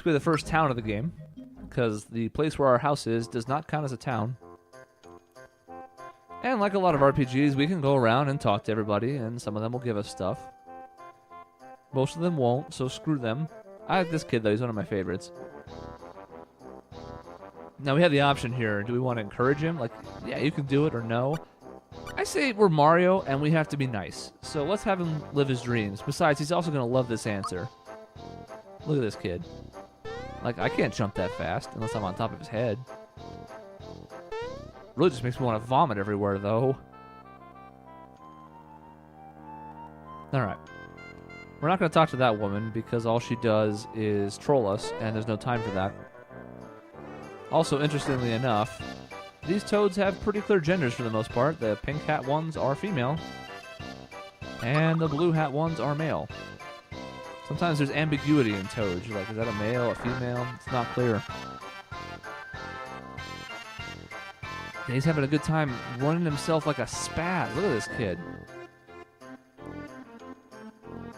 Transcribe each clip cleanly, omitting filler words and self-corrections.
basically the first town of the game, because the place where our house is does not count as a town. And like a lot of RPGs, we can go around and talk to everybody, and some of them will give us stuff. Most of them won't, so screw them. I like this kid, though. He's one of my favorites. Now, we have the option here. Do we want to encourage him? Like, yeah, you can do it, or no. I say we're Mario, and we have to be nice. So let's have him live his dreams. Besides, he's also going to love this answer. Look at this kid. Like, I can't jump that fast unless I'm on top of his head. Really just makes me want to vomit everywhere, though. Alright. We're not going to talk to that woman because all she does is troll us, and there's no time for that. Also, interestingly enough, these toads have pretty clear genders for the most part. The pink hat ones are female, and the blue hat ones are male. Sometimes there's ambiguity in toads. You're like, is that a male, a female? It's not clear. Yeah, he's having a good time running himself like a spaz. Look at this kid.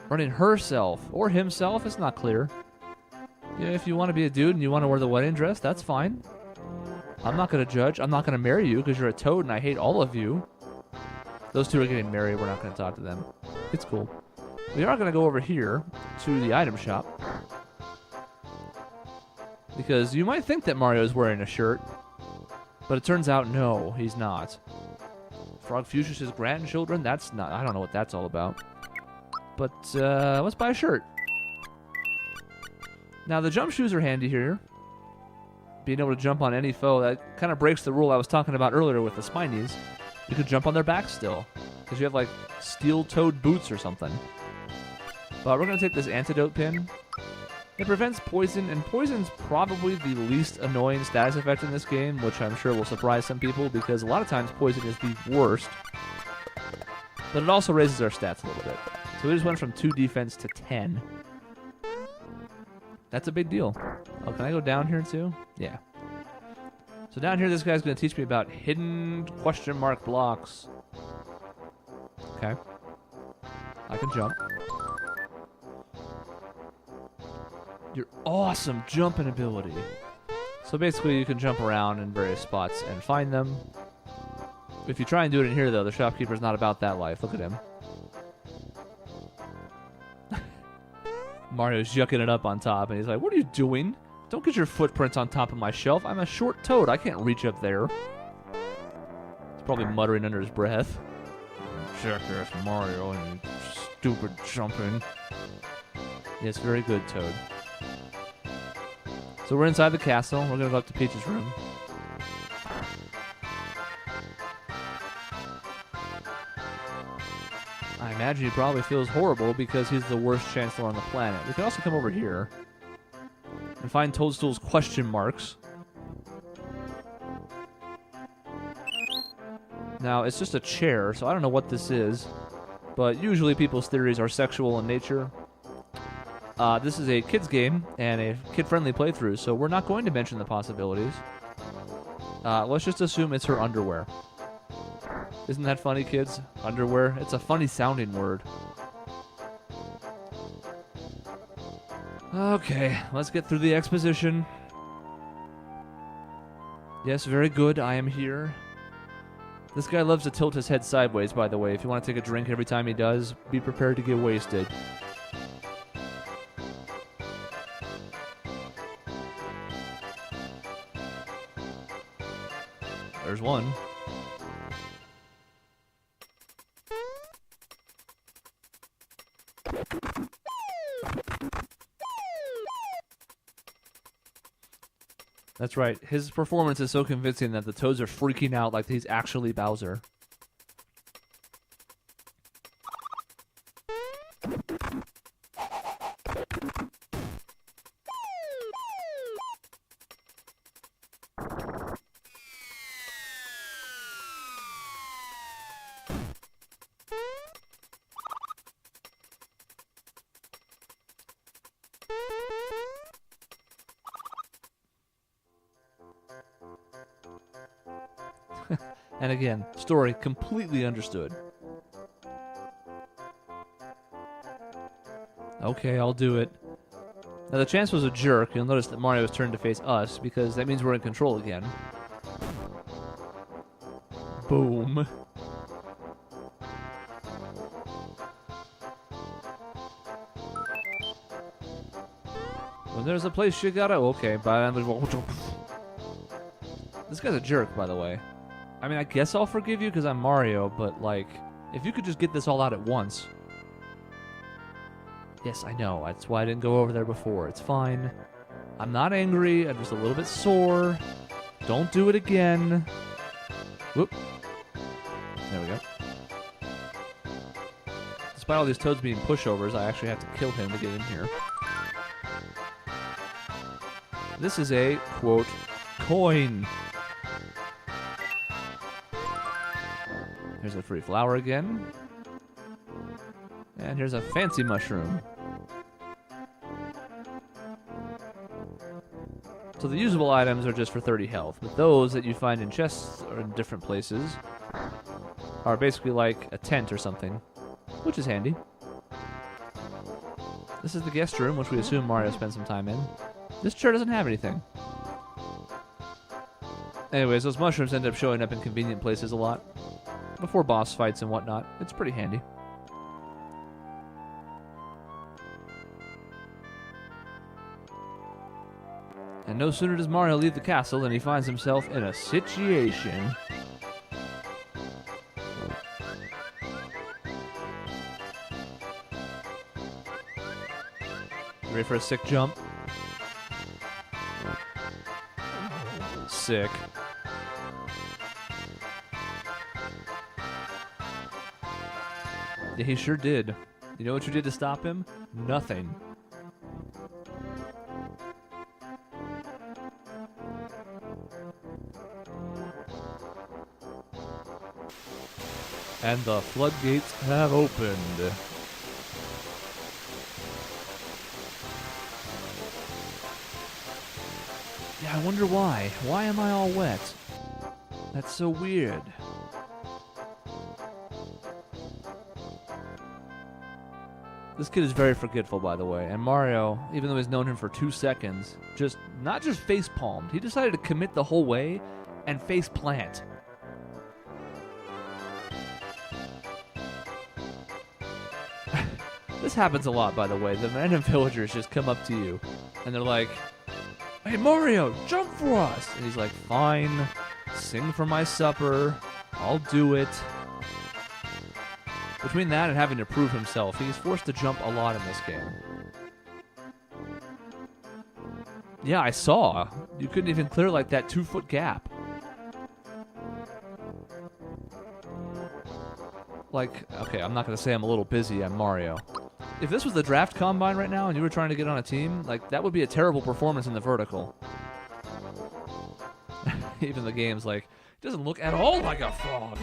Running herself or himself, it's not clear. Yeah, if you want to be a dude and you want to wear the wedding dress, that's fine. I'm not going to judge. I'm not going to marry you because you're a toad and I hate all of you. Those two are getting married. We're not going to talk to them. It's cool. We are going to go over here to the item shop. Because you might think that Mario is wearing a shirt. But it turns out, no, he's not. Frog Fuchsia's grandchildren? That's not... I don't know what that's all about. But, let's buy a shirt. Now, the jump shoes are handy here. Being able to jump on any foe, that kind of breaks the rule I was talking about earlier with the Spinies. You could jump on their backs still. Because you have, like, steel-toed boots or something. But we're going to take this antidote pin. It prevents poison, and poison's probably the least annoying status effect in this game, which I'm sure will surprise some people, because a lot of times poison is the worst. But it also raises our stats a little bit. So we just went from 2 defense to 10. That's a big deal. Oh, can I go down here too? Yeah. So down here, this guy's going to teach me about hidden question mark blocks. Okay. I can jump. Your awesome jumping ability. So basically, you can jump around in various spots and find them. If you try and do it in here, though, the shopkeeper's not about that life. Look at him. Mario's yucking it up on top, and he's like, what are you doing? Don't get your footprints on top of my shelf. I'm a short toad. I can't reach up there. He's probably muttering under his breath. Jackass Mario and stupid jumping. Yes, very good, Toad. So we're inside the castle. We're going to go up to Peach's room. I imagine he probably feels horrible because he's the worst Chancellor on the planet. We can also come over here and find Toadstool's question marks. Now, it's just a chair, so I don't know what this is, but usually people's theories are sexual in nature. This is a kid's game and a kid-friendly playthrough, so we're not going to mention the possibilities. Let's just assume it's her underwear. Isn't that funny, kids? Underwear? It's a funny-sounding word. Okay, let's get through the exposition. Yes, very good. I am here. This guy loves to tilt his head sideways, by the way. If you want to take a drink every time he does, be prepared to get wasted. There's one. That's right. His performance is so convincing that the Toads are freaking out like he's actually Bowser. And again, story completely understood. Okay, I'll do it. Now, the chance was a jerk. You'll notice that Mario was turned to face us because that means we're in control again. Boom. When there's a place you gotta... Okay, bye. This guy's a jerk, by the way. I mean, I guess I'll forgive you because I'm Mario, but, like, if you could just get this all out at once... Yes, I know. That's why I didn't go over there before. It's fine. I'm not angry. I'm just a little bit sore. Don't do it again. Whoop. There we go. Despite all these toads being pushovers, I actually have to kill him to get in here. This is a, quote, coin. Here's a free flower again. And here's a fancy mushroom. So the usable items are just for 30 health, but those that you find in chests or in different places are basically like a tent or something, which is handy. This is the guest room, which we assume Mario spent some time in. This chair doesn't have anything. Anyways, those mushrooms end up showing up in convenient places a lot. Before boss fights and whatnot. It's pretty handy. And no sooner does Mario leave the castle than he finds himself in a situation. Ready for a sick jump? Sick. Yeah, he sure did. You know what you did to stop him? Nothing. And the floodgates have opened. Yeah, I wonder why. Why am I all wet? That's so weird. This kid is very forgetful, by the way, and Mario, even though he's known him for 2 seconds, not just face-palmed, he decided to commit the whole way and face-plant. This happens a lot, by the way. The random villagers just come up to you, and they're like, "Hey, Mario, jump for us!" And he's like, "Fine, sing for my supper, I'll do it." Between that and having to prove himself, he's forced to jump a lot in this game. Yeah, I saw. You couldn't even clear like that 2-foot gap. Like, okay, I'm not going to say I'm a little busy, I'm Mario. If this was the draft combine right now and you were trying to get on a team, like, that would be a terrible performance in the vertical. Even the game's like, he doesn't look at all like a frog.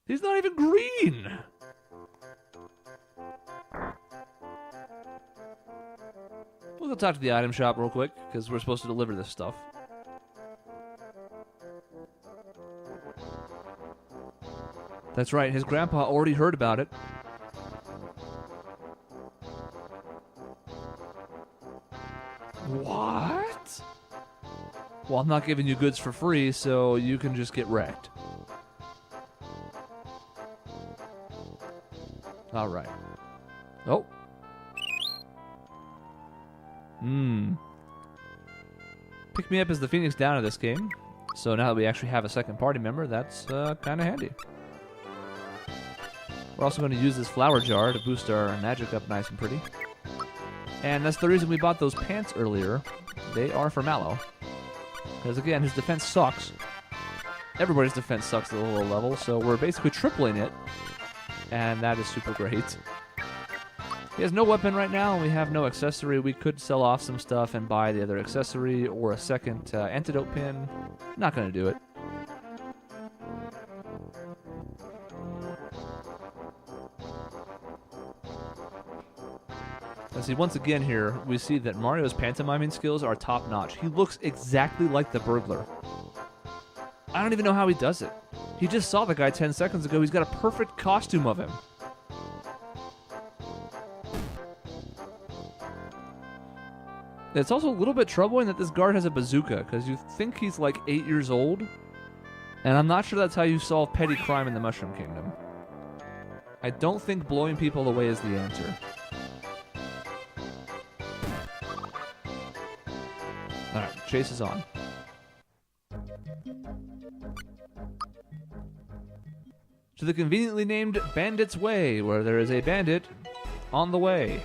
He's not even green. We'll go talk to the item shop real quick, because we're supposed to deliver this stuff. That's right, his grandpa already heard about it. What? Well, I'm not giving you goods for free, so you can just get wrecked. Alright. Oh. Pick me up as the Phoenix Down of this game. So now that we actually have a second party member, that's kind of handy. We're also going to use this flower jar to boost our magic up nice and pretty. And that's the reason we bought those pants earlier. They are for Mallow. Because again, his defense sucks. Everybody's defense sucks at the low level, so we're basically tripling it. And that is super great. He has no weapon right now, and we have no accessory. We could sell off some stuff and buy the other accessory or a second antidote pin. Not going to do it. And see, once again here, we see that Mario's pantomiming skills are top-notch. He looks exactly like the burglar. I don't even know how he does it. He just saw the guy 10 seconds ago. He's got a perfect costume of him. It's also a little bit troubling that this guard has a bazooka, because you think he's like 8 years old, and I'm not sure that's how you solve petty crime in the Mushroom Kingdom. I don't think blowing people away is the answer. Alright, chase is on. To the conveniently named Bandit's Way, where there is a bandit on the way.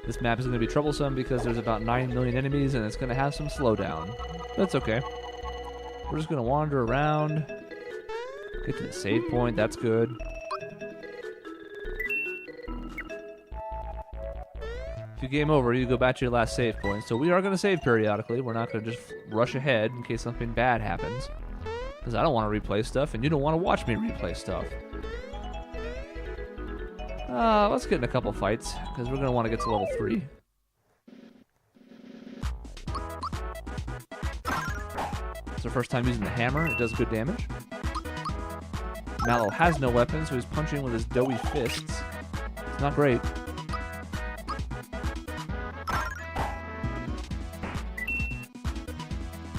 This map is going to be troublesome because there's about 9 million enemies and it's going to have some slowdown. That's okay. We're just going to wander around, get to the save point, that's good. If you game over, you go back to your last save point. So we are going to save periodically. We're not going to just rush ahead in case something bad happens. Because I don't want to replay stuff and you don't want to watch me replay stuff. Let's get in a couple fights, because we're going to want to get to level 3. It's our first time using the hammer. It does good damage. Mallow has no weapon, so he's punching with his doughy fists. It's not great.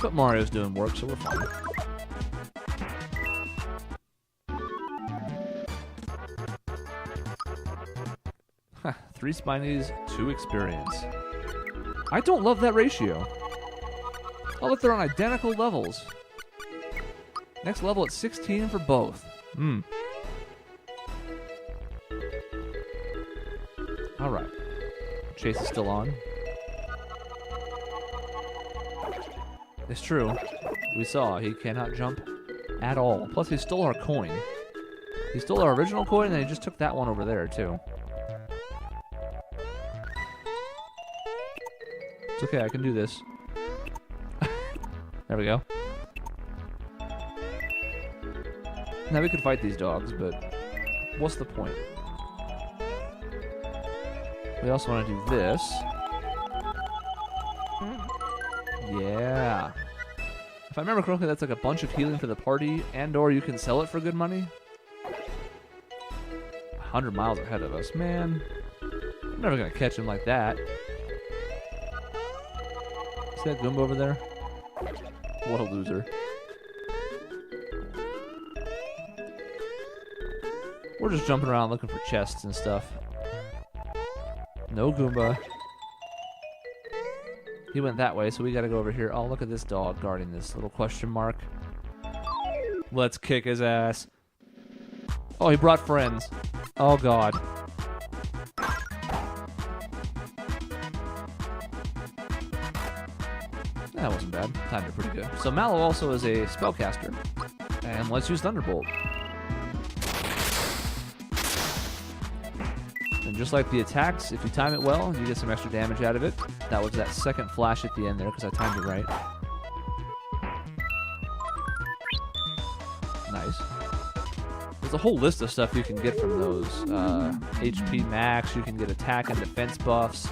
But Mario's doing work, so we're fine. 3 Spinies, 2 experience. I don't love that ratio. Oh, look, they're on identical levels. Next level at 16 for both. Alright. Chase is still on. It's true. We saw he cannot jump at all. Plus, he stole our coin. He stole our original coin, and he just took that one over there, too. It's okay, I can do this. There we go. Now we could fight these dogs, but what's the point? We also want to do this. Yeah. If I remember correctly, that's like a bunch of healing for the party, and or you can sell it for good money. 100 miles ahead of us. Man, I'm never going to catch him like that. See that Goomba over there? What a loser. We're just jumping around looking for chests and stuff. No Goomba. He went that way, so we gotta go over here. Oh, look at this dog guarding this little question mark. Let's kick his ass. Oh, he brought friends. Oh, God. That wasn't bad. Timed it pretty good. So Mallow also is a spellcaster. And let's use Thunderbolt. And just like the attacks, if you time it well, you get some extra damage out of it. That was that second flash at the end there, because I timed it right. Nice. There's a whole list of stuff you can get from those. HP max, you can get attack and defense buffs.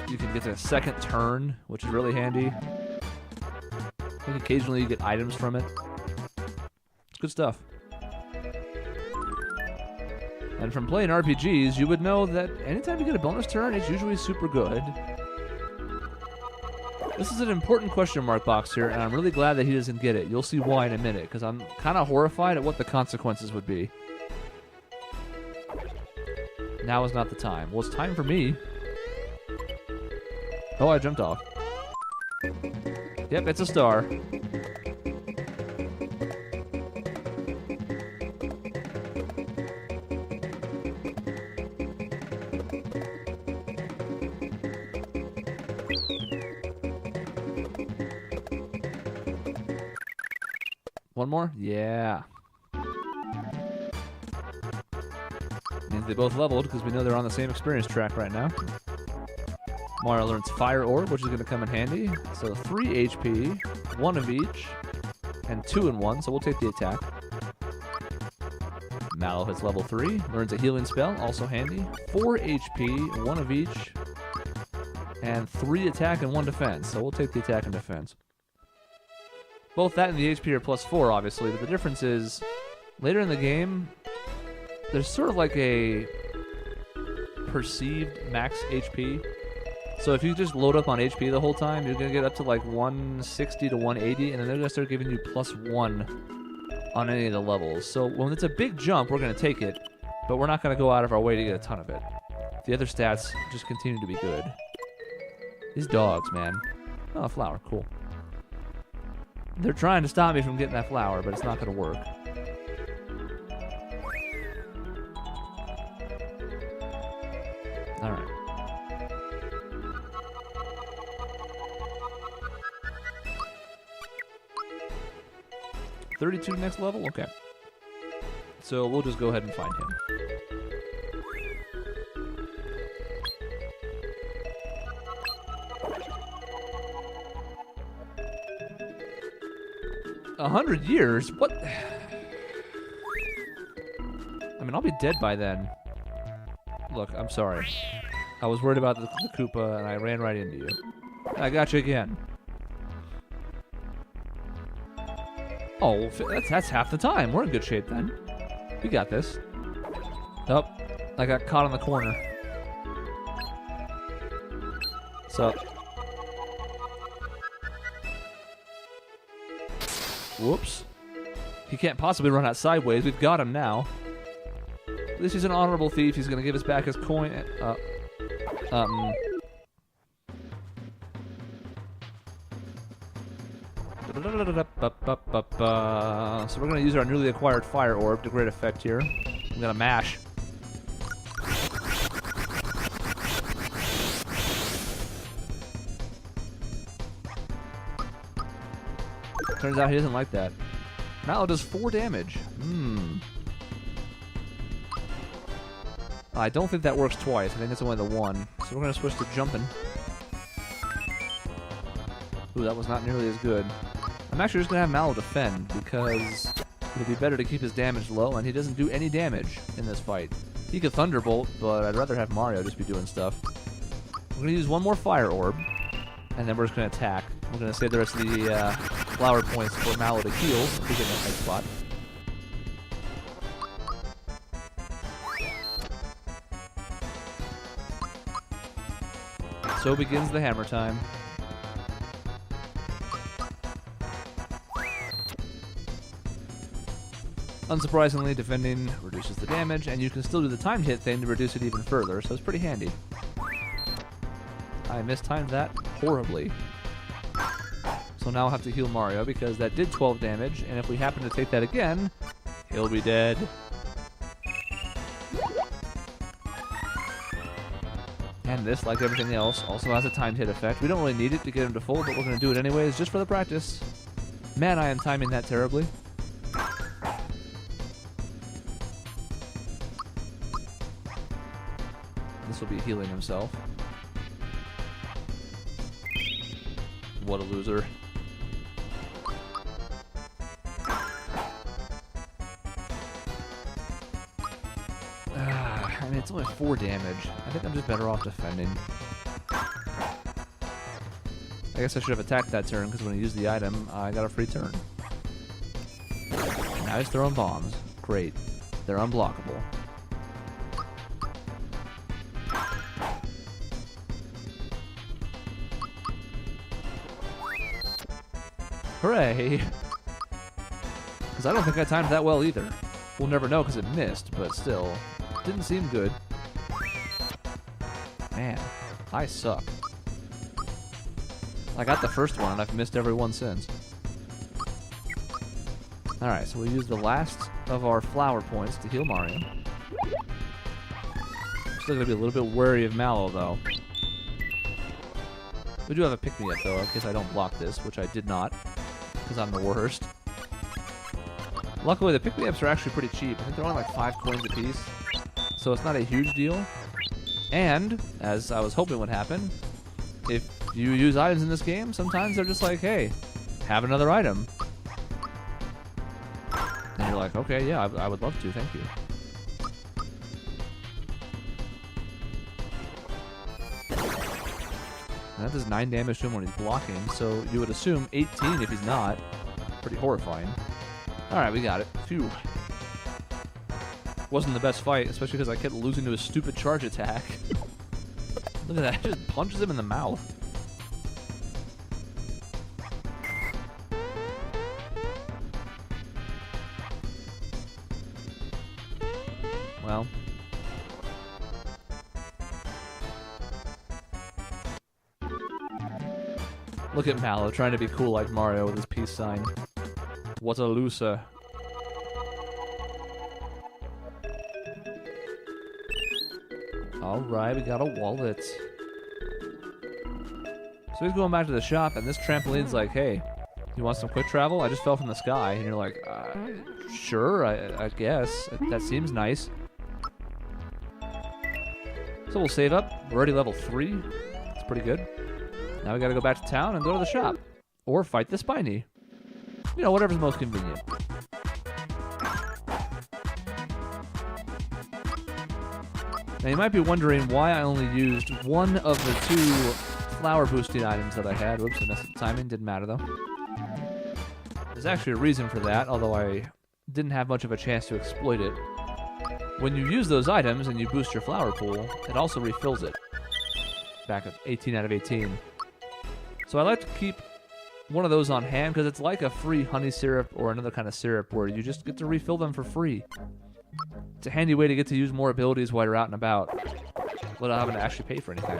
You can get a second turn, which is really handy. I think occasionally you get items from it. It's good stuff. And from playing RPGs, you would know that anytime you get a bonus turn, it's usually super good. This is an important question mark box here, and I'm really glad that he doesn't get it. You'll see why in a minute, because I'm kind of horrified at what the consequences would be. Now is not the time. Well, it's time for me. Oh, I jumped off. Yep, it's a star. One more? Yeah. Means they both leveled because we know they're on the same experience track right now. Mario learns Fire Orb, which is going to come in handy. So 3 HP, 1 of each, and 2 in 1, so we'll take the attack. Mallow hits level 3, learns a healing spell, also handy. 4 HP, 1 of each, and 3 attack and 1 defense, so we'll take the attack and defense. Both that and the HP are +4, obviously, but the difference is, later in the game, there's sort of like a perceived max HP. So if you just load up on HP the whole time, you're going to get up to like 160 to 180, and then they're going to start giving you +1 on any of the levels. So when it's a big jump, we're going to take it, but we're not going to go out of our way to get a ton of it. The other stats just continue to be good. These dogs, man. Oh, a flower. Cool. They're trying to stop me from getting that flower, but it's not going to work. All right. $32 next level? Okay. So we'll just go ahead and find him. $100 years? What? I mean, I'll be dead by then. Look, I'm sorry. I was worried about the Koopa, and I ran right into you. I got you again. Oh, that's half the time. We're in good shape then. We got this. Oh, I got caught on the corner. So. Whoops. He can't possibly run out sideways. We've got him now. At least he's an honorable thief. He's going to give us back his coin. So we're going to use our newly acquired fire orb to great effect here. I'm going to mash. Turns out he doesn't like that. Mallow does 4 damage. I don't think that works twice. I think it's only the one. So we're going to switch to jumping. Ooh, that was not nearly as good. I'm actually just going to have Mallow defend because it'll be better to keep his damage low, and he doesn't do any damage in this fight. He could Thunderbolt, but I'd rather have Mario just be doing stuff. We're going to use one more fire orb, and then we're just going to attack. We're going to save the rest of the flower points for Mallow to heal if we get in a tight spot. So begins the hammer time. Unsurprisingly, defending reduces the damage, and you can still do the timed hit thing to reduce it even further, so it's pretty handy. I mistimed that horribly. So now I'll have to heal Mario, because that did 12 damage, and if we happen to take that again, he'll be dead. And this, like everything else, also has a timed hit effect. We don't really need it to get him to full, but we're going to do it anyways, just for the practice. Man, I am timing that terribly. This will be healing himself. What a loser. I mean, it's only 4 damage. I think I'm just better off defending. I guess I should have attacked that turn, because when I used the item, I got a free turn. Now he's throwing bombs. Great. They're unblockable. Hooray! Because I don't think I timed that well either. We'll never know because it missed, but still, didn't seem good. Man, I suck. I got the first one and I've missed every one since. Alright, so we'll use the last of our flower points to heal Mario. Still gonna be a little bit wary of Mallow though. We do have a pick-me-up though, in case I don't block this, which I did not, because I'm the worst. Luckily, the pick-me-ups are actually pretty cheap. I think they're only like 5 coins a piece, so it's not a huge deal. And, as I was hoping would happen, if you use items in this game, sometimes they're just like, hey, have another item. And you're like, okay, yeah, I would love to, thank you. And that does 9 damage to him when he's blocking, so you would assume 18 if he's not. Pretty horrifying. Alright, we got it. Phew. wasn't the best fight, especially because I kept losing to his stupid charge attack. Look at that, just punches him in the mouth. Well. Look at Mallow trying to be cool like Mario with his peace sign. What a loser. Alright, we got a wallet. So he's going back to the shop, and this trampoline's like, hey, you want some quick travel? I just fell from the sky. And you're like, sure, I guess. That seems nice. So we'll save up. We're already level 3. That's pretty good. Now we gotta go back to town and go to the shop. Or fight the Spiny. You know, whatever's most convenient. Now you might be wondering why I only used one of the 2 flower boosting items that I had. Whoops, I messed up the timing. Didn't matter though. There's actually a reason for that, although I didn't have much of a chance to exploit it. When you use those items and you boost your flower pool, it also refills it. Back at 18 out of 18. So I like to keep one of those on hand because it's like a free honey syrup or another kind of syrup where you just get to refill them for free. It's a handy way to get to use more abilities while you're out and about without having to actually pay for anything.